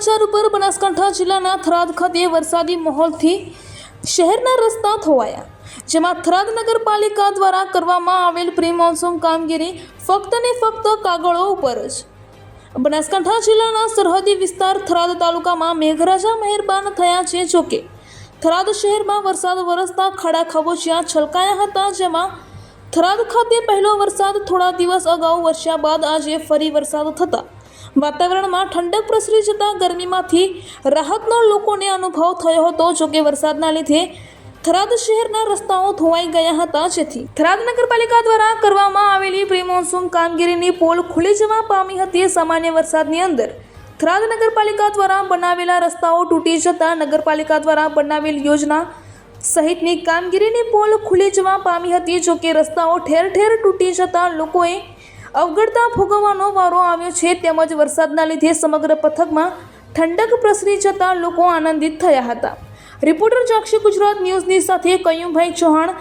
સમાચાર ઉપર બનાસકાંઠા જિલ્લાના થરાદ ખાતે વરસાદી માહોલથી શહેરના રસ્તા ધોવાયા, જેમાં થરાદ નગરપાલિકા દ્વારા કરવામાં આવેલ પ્રી મોન્સૂન કામગીરી ફક્ત ને ફક્ત કાગળો ઉપર જ। બનાસકાંઠા જિલ્લાના સરહદી વિસ્તાર થરાદ તાલુકામાં મેઘરાજા મહેરબાન થયા છે। જોકે થરાદ શહેરમાં વરસાદ વરસતા ખાડા ખાબોચિયા છલકાયા હતા, જેમાં થરાદ ખાતે પહેલો વરસાદ થોડા દિવસ અગાઉ વરસ્યા બાદ આજે ફરી વરસાદ થતા વાતાવરણમાં ઠંડક પ્રસરી જતા ગરમીમાંથી રાહતનો લોકોને અનુભવ થયો હતો। જોકે વરસાદના લીધે થરાદ શહેરના રસ્તાઓ ધોવાઈ ગયા હતા, જેથી થરાદ નગરપાલિકા દ્વારા કરવામાં આવેલી પ્રી મોન્સૂન કામગીરીની પોલ ખુલી જવા પામી હતી। સામાન્ય વરસાદની અંદર થરાદ નગરપાલિકા દ્વારા બનાવેલા રસ્તાઓ તૂટી જતા નગરપાલિકા દ્વારા બનાવેલ યોજના સહિતની કામગીરીની પોલ ખુલી જવા પામી હતી। જોકે રસ્તાઓ ઠેર ઠેર તૂટી જતા લોકોએ અવગડતા ભોગવવાનો વારો આવ્યો છે, તેમજ વરસાદના લીધે સમગ્ર પથકમાં ઠંડક પ્રસરી જતા લોકો આનંદિત થયા હતા। રિપોર્ટર જાક્ષી ગુજરાત ન્યૂઝની સાથે કયુમભાઈ ચૌહાણ,